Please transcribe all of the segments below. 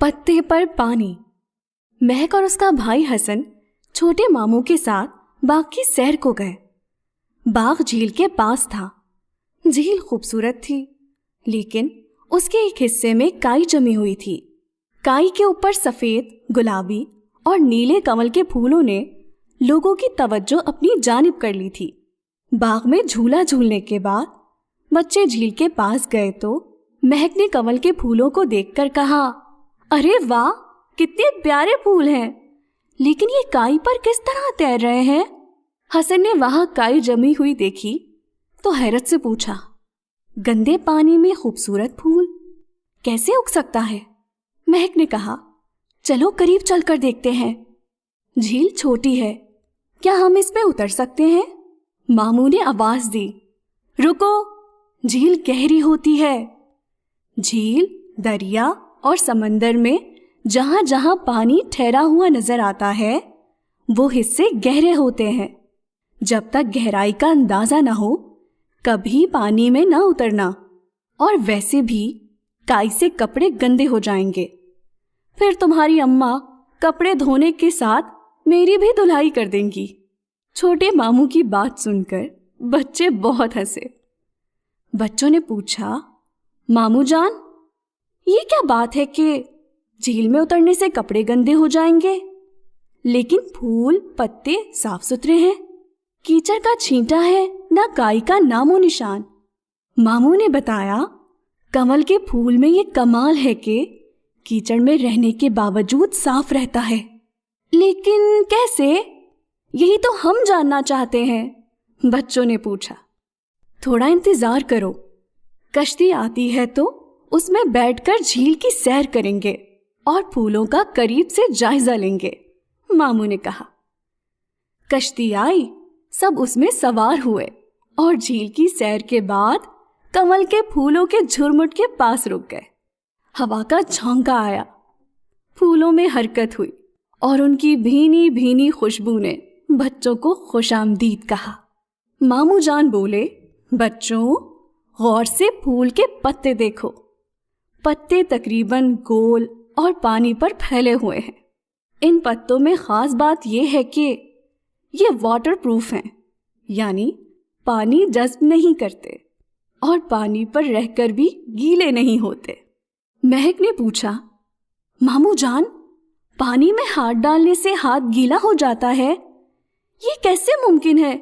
پتے پر پانی۔ مہک اور اس کا بھائی حسن چھوٹے ماموں کے ساتھ باغ کی سیر کو گئے۔ باغ جھیل کے پاس تھا۔ جھیل خوبصورت تھی، لیکن اس کے ایک حصے میں کائی جمی ہوئی تھی۔ کائی کے اوپر سفید، گلابی اور نیلے کمل کے پھولوں نے لوگوں کی توجہ اپنی جانب کر لی تھی۔ باغ میں جھولا جھولنے کے بعد بچے جھیل کے پاس گئے تو مہک نے کمل کے پھولوں کو دیکھ کر کہا، ارے واہ، کتنے پیارے پھول ہیں، لیکن یہ کائی پر کس طرح تیر رہے ہیں؟ حسن نے وہاں کائی جمی ہوئی دیکھی تو حیرت سے پوچھا، گندے پانی میں خوبصورت پھول کیسے اگ سکتا ہے؟ مہک نے کہا، چلو قریب چل کر دیکھتے ہیں۔ جھیل چھوٹی ہے، کیا ہم اس میں اتر سکتے ہیں؟ ماموں نے آواز دی، رکو، جھیل گہری ہوتی ہے۔ جھیل، دریا اور سمندر میں جہاں جہاں پانی ٹھہرا ہوا نظر آتا ہے وہ حصے گہرے ہوتے ہیں۔ جب تک گہرائی کا اندازہ نہ ہو کبھی پانی میں نہ اترنا، اور ویسے بھی کائی سے کپڑے گندے ہو جائیں گے، پھر تمہاری اماں کپڑے دھونے کے ساتھ میری بھی دھلائی کر دیں گی۔ چھوٹے ماموں کی بات سن کر بچے بہت ہنسے۔ بچوں نے پوچھا، ماموں جان، یہ کیا بات ہے کہ جھیل میں اترنے سے کپڑے گندے ہو جائیں گے، لیکن پھول پتے صاف ستھرے ہیں، کیچڑ کا چھینٹا ہے نہ کائی کا نام و نشان؟ ماموں نے بتایا، کمل کے پھول میں یہ کمال ہے کہ کیچڑ میں رہنے کے باوجود صاف رہتا ہے۔ لیکن کیسے؟ یہی تو ہم جاننا چاہتے ہیں، بچوں نے پوچھا۔ تھوڑا انتظار کرو، کشتی آتی ہے تو اس میں بیٹھ کر جھیل کی سیر کریں گے اور پھولوں کا قریب سے جائزہ لیں گے، ماموں نے کہا۔ کشتی آئی، سب اس میں سوار ہوئے اور جھیل کی سیر کے بعد کمل کے پھولوں کے جھرمٹ کے پاس رک گئے۔ ہوا کا جھونکا آیا، پھولوں میں حرکت ہوئی اور ان کی بھینی بھینی خوشبو نے بچوں کو خوش آمدید کہا۔ ماموں جان بولے، بچوں، غور سے پھول کے پتے دیکھو۔ پتے تقریباً گول اور پانی پر پھیلے ہوئے ہیں۔ ان پتوں میں خاص بات یہ ہے کہ یہ واٹر پروف ہیں، یعنی پانی جذب نہیں کرتے اور پانی پر رہ کر بھی گیلے نہیں ہوتے۔ مہک نے پوچھا، ماموں جان، پانی میں ہاتھ ڈالنے سے ہاتھ گیلا ہو جاتا ہے، یہ کیسے ممکن ہے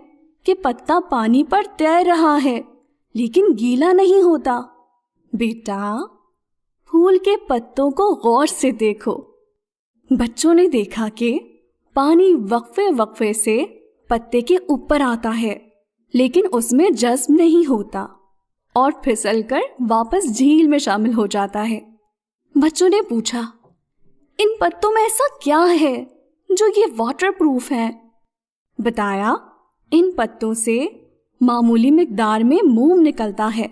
کہ پتا پانی پر تیر رہا ہے لیکن گیلا نہیں ہوتا؟ بیٹا، پھول کے پتوں کو غور سے دیکھو۔ بچوں نے دیکھا کہ پانی وقفے وقفے سے پتے کے اوپر آتا ہے لیکن اس میں جذب نہیں ہوتا اور پھسل کر واپس جھیل میں شامل ہو جاتا ہے۔ بچوں نے پوچھا، ان پتوں میں ایسا کیا ہے جو یہ واٹر پروف ہے؟ بتایا، ان پتوں سے معمولی مقدار میں موم نکلتا ہے۔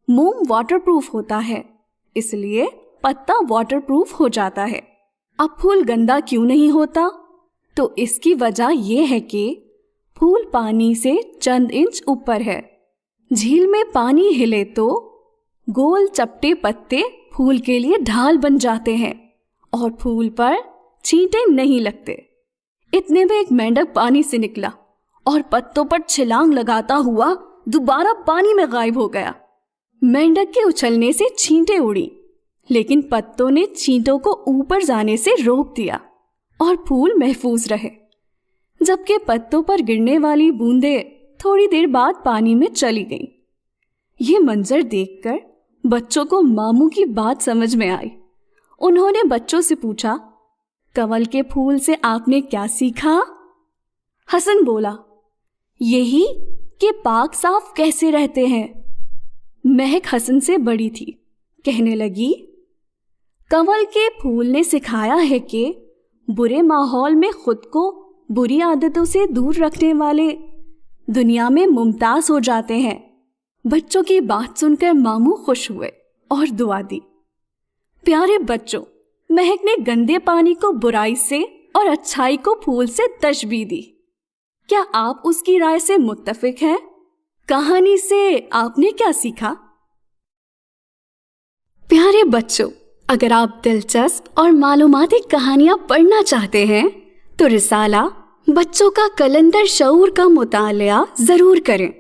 موم واٹر پروف ہوتا ہے، اس لیے پتا واٹر پروف ہو جاتا ہے۔ اب پھول گندا کیوں نہیں ہوتا؟ تو اس کی وجہ یہ ہے کہ پھول پانی سے چند انچ اوپر ہے۔ جھیل میں پانی ہلے تو گول چپٹے پتے پھول کے لیے ڈھال بن جاتے ہیں اور پھول پر چھینٹے نہیں لگتے۔ اتنے میں ایک مینڈک پانی سے نکلا اور پتوں پر چھلانگ لگاتا ہوا دوبارہ پانی میں غائب ہو گیا۔ مینڈک کے اچھلنے سے چھینٹے اڑی، لیکن پتوں نے چھینٹوں کو اوپر جانے سے روک دیا اور پھول محفوظ رہے، جبکہ پتوں پر گرنے والی بوندیں تھوڑی دیر بعد پانی میں چلی گئیں۔ یہ منظر دیکھ کر بچوں کو ماموں کی بات سمجھ میں آئی۔ انہوں نے بچوں سے پوچھا، کنول کے پھول سے آپ نے کیا سیکھا؟ حسن بولا، یہی کہ پاک صاف کیسے رہتے ہیں۔ مہک حسن سے بڑی تھی، کہنے لگی، کنول کے پھول نے سکھایا ہے کہ برے ماحول میں خود کو بری عادتوں سے دور رکھنے والے دنیا میں ممتاز ہو جاتے ہیں۔ بچوں کی بات سن کر ماموں خوش ہوئے اور دعا دی۔ پیارے بچوں، مہک نے گندے پانی کو برائی سے اور اچھائی کو پھول سے تشبیہ دی۔ کیا آپ اس کی رائے سے متفق ہیں؟ کہانی سے آپ نے کیا سیکھا؟ پیارے بچوں، اگر آپ دلچسپ اور معلوماتی کہانیاں پڑھنا چاہتے ہیں تو رسالہ بچوں کا کلندر شعور کا مطالعہ ضرور کریں،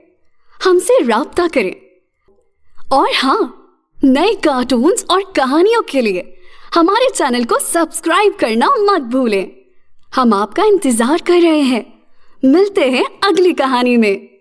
ہم سے رابطہ کریں۔ اور ہاں، نئے کارٹونز اور کہانیوں کے لیے ہمارے چینل کو سبسکرائب کرنا مت بھولیں۔ ہم آپ کا انتظار کر رہے ہیں۔ ملتے ہیں اگلی کہانی میں۔